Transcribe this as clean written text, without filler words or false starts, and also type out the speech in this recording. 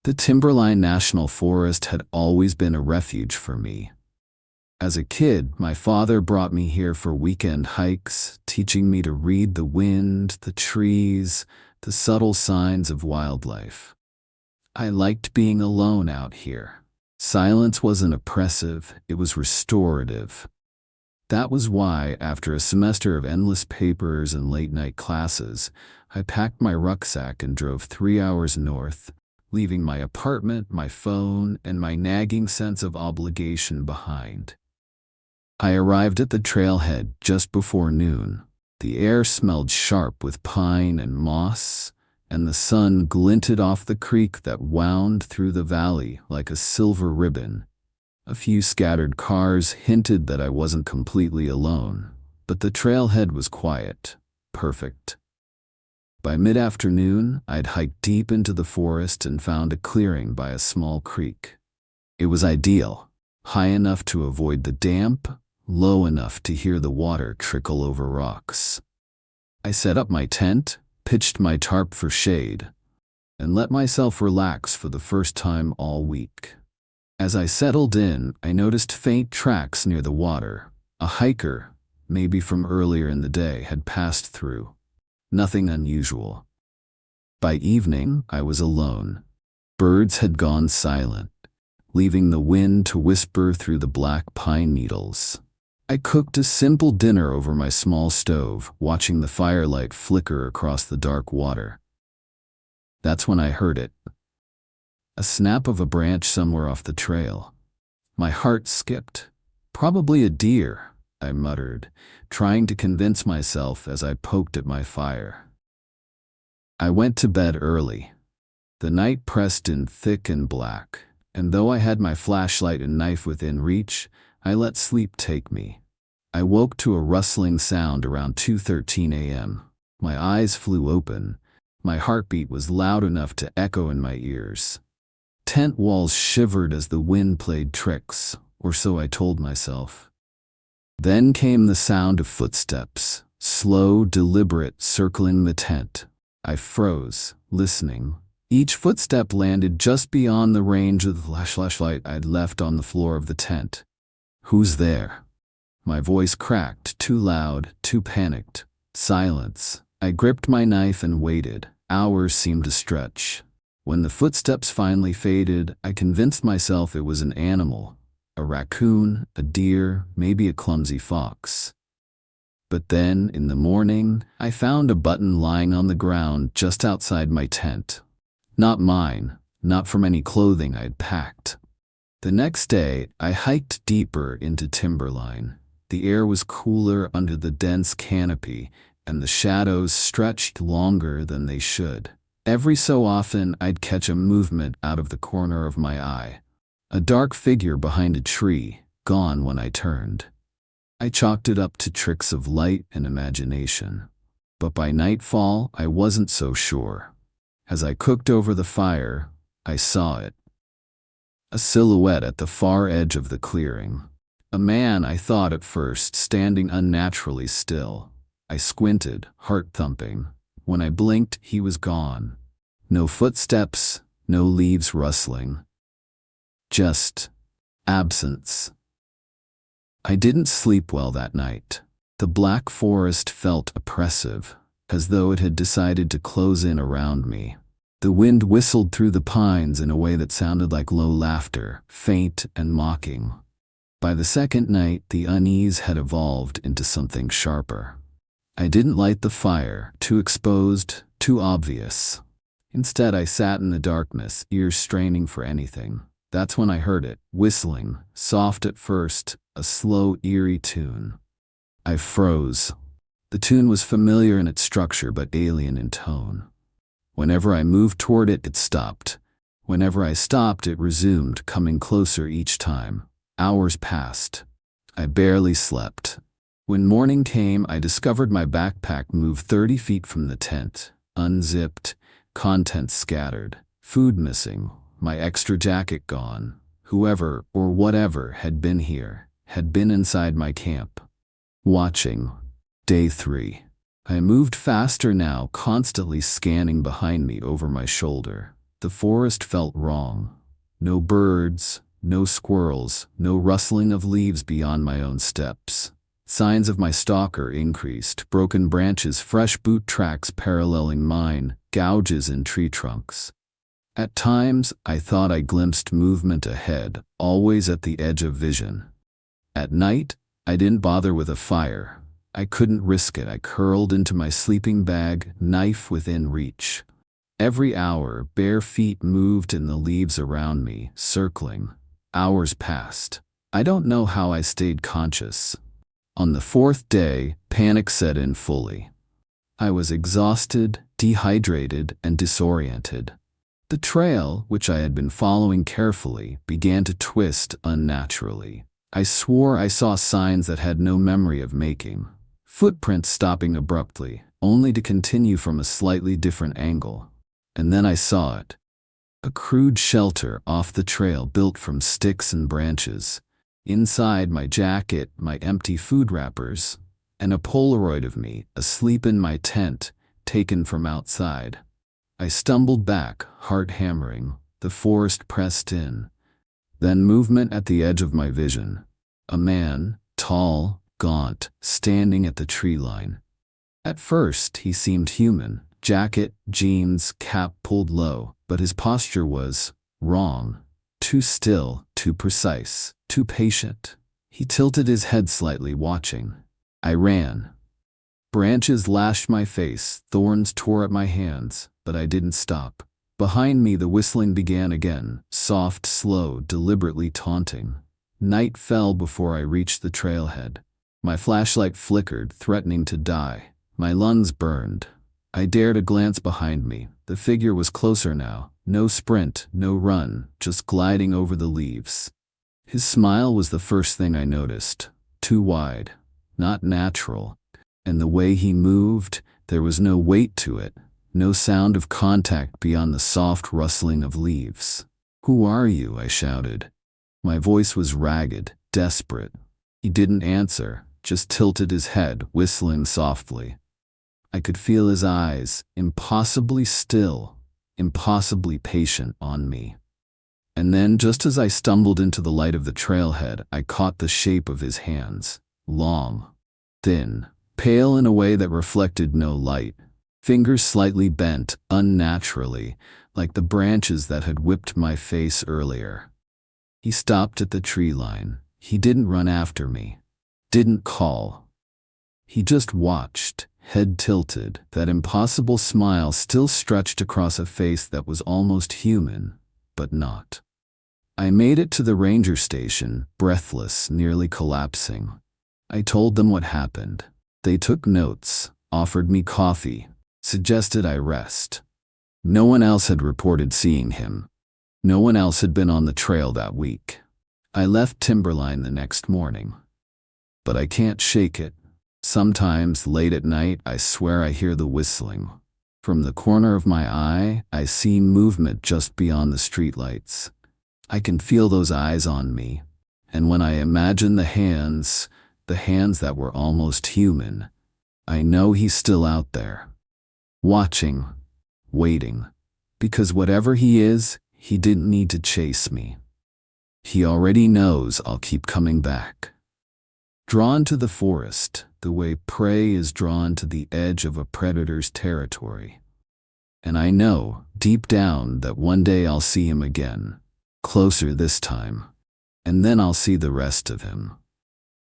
The Timberline National Forest had always been a refuge for me. As a kid, my father brought me here for weekend hikes, teaching me to read the wind, the trees, the subtle signs of wildlife. I liked being alone out here. Silence wasn't oppressive, it was restorative. That was why, after a semester of endless papers and late-night classes, I packed my rucksack and drove 3 hours north, leaving my apartment, my phone, and my nagging sense of obligation behind. I arrived at the trailhead just before noon. The air smelled sharp with pine and moss, and the sun glinted off the creek that wound through the valley like a silver ribbon. A few scattered cars hinted that I wasn't completely alone, but the trailhead was quiet, perfect. By mid-afternoon, I'd hiked deep into the forest and found a clearing by a small creek. It was ideal, high enough to avoid the damp, low enough to hear the water trickle over rocks. I set up my tent, pitched my tarp for shade, and let myself relax for the first time all week. As I settled in, I noticed faint tracks near the water. A hiker, maybe from earlier in the day, had passed through. Nothing unusual. By evening, I was alone. Birds had gone silent, leaving the wind to whisper through the black pine needles. I cooked a simple dinner over my small stove, watching the firelight flicker across the dark water. That's when I heard it. A snap of a branch somewhere off the trail. My heart skipped. Probably a deer, I muttered, trying to convince myself as I poked at my fire. I went to bed early. The night pressed in thick and black, and though I had my flashlight and knife within reach, I let sleep take me. I woke to a rustling sound around 2:13 a.m. My eyes flew open. My heartbeat was loud enough to echo in my ears. Tent walls shivered as the wind played tricks, or so I told myself. Then came the sound of footsteps, slow, deliberate, circling the tent. I froze, listening. Each footstep landed just beyond the range of the flashlight I'd left on the floor of the tent. Who's there? My voice cracked, too loud, too panicked. Silence. I gripped my knife and waited. Hours seemed to stretch. When the footsteps finally faded, I convinced myself it was an animal. A raccoon, a deer, maybe a clumsy fox. But then, in the morning, I found a button lying on the ground just outside my tent. Not mine, not from any clothing I'd packed. The next day, I hiked deeper into timberline. The air was cooler under the dense canopy, and the shadows stretched longer than they should. Every so often, I'd catch a movement out of the corner of my eye. A dark figure behind a tree, gone when I turned. I chalked it up to tricks of light and imagination. But by nightfall, I wasn't so sure. As I cooked over the fire, I saw it. A silhouette at the far edge of the clearing. A man, I thought at first, standing unnaturally still. I squinted, heart thumping. When I blinked, he was gone. No footsteps, no leaves rustling. Just absence. I didn't sleep well that night. The black forest felt oppressive, as though it had decided to close in around me. The wind whistled through the pines in a way that sounded like low laughter, faint and mocking. By the second night, the unease had evolved into something sharper. I didn't light the fire, too exposed, too obvious. Instead, I sat in the darkness, ears straining for anything. That's when I heard it, whistling, soft at first, a slow, eerie tune. I froze. The tune was familiar in its structure but alien in tone. Whenever I moved toward it, it stopped. Whenever I stopped, it resumed, coming closer each time. Hours passed. I barely slept. When morning came, I discovered my backpack moved 30 feet from the tent, unzipped, contents scattered, food missing, my extra jacket gone. Whoever or whatever had been here, had been inside my camp. Watching. Day 3. I moved faster now, constantly scanning behind me over my shoulder. The forest felt wrong. No birds, no squirrels, no rustling of leaves beyond my own steps. Signs of my stalker increased, broken branches, fresh boot tracks paralleling mine, gouges in tree trunks. At times, I thought I glimpsed movement ahead, always at the edge of vision. At night, I didn't bother with a fire. I couldn't risk it. I curled into my sleeping bag, knife within reach. Every hour, bare feet moved in the leaves around me, circling. Hours passed. I don't know how I stayed conscious. On the fourth day, panic set in fully. I was exhausted, dehydrated, and disoriented. The trail, which I had been following carefully, began to twist unnaturally. I swore I saw signs that had no memory of making. Footprints stopping abruptly, only to continue from a slightly different angle. And then I saw it. A crude shelter off the trail built from sticks and branches. Inside, my jacket, my empty food wrappers, and a Polaroid of me asleep in my tent, taken from outside. I stumbled back, heart hammering. The forest pressed in. Then movement at the edge of my vision. A man, tall, gaunt, standing at the tree line. At first, he seemed human. Jacket, jeans, cap pulled low, but his posture was wrong. Too still, too precise, too patient. He tilted his head slightly, watching. I ran. Branches lashed my face, thorns tore at my hands, but I didn't stop. Behind me, the whistling began again, soft, slow, deliberately taunting. Night fell before I reached the trailhead. My flashlight flickered, threatening to die. My lungs burned. I dared a glance behind me. The figure was closer now. No sprint, no run, just gliding over the leaves. His smile was the first thing I noticed. Too wide, not natural. And the way he moved, there was no weight to it. No sound of contact beyond the soft rustling of leaves. "Who are you?" I shouted. My voice was ragged, desperate. He didn't answer, just tilted his head, whistling softly. I could feel his eyes, impossibly still, impossibly patient on me. And then, just as I stumbled into the light of the trailhead, I caught the shape of his hands. Long, thin, pale in a way that reflected no light. Fingers slightly bent, unnaturally, like the branches that had whipped my face earlier. He stopped at the tree line. He didn't run after me. Didn't call. He just watched, head tilted, that impossible smile still stretched across a face that was almost human, but not. I made it to the ranger station, breathless, nearly collapsing. I told them what happened. They took notes, offered me coffee, suggested I rest. No one else had reported seeing him. No one else had been on the trail that week. I left Timberline the next morning. But I can't shake it. Sometimes, late at night, I swear I hear the whistling. From the corner of my eye, I see movement just beyond the streetlights. I can feel those eyes on me. And when I imagine the hands that were almost human, I know he's still out there. Watching, waiting. Because whatever he is, he didn't need to chase me. He already knows I'll keep coming back. Drawn to the forest, the way prey is drawn to the edge of a predator's territory. And I know, deep down, that one day I'll see him again. Closer this time. And then I'll see the rest of him.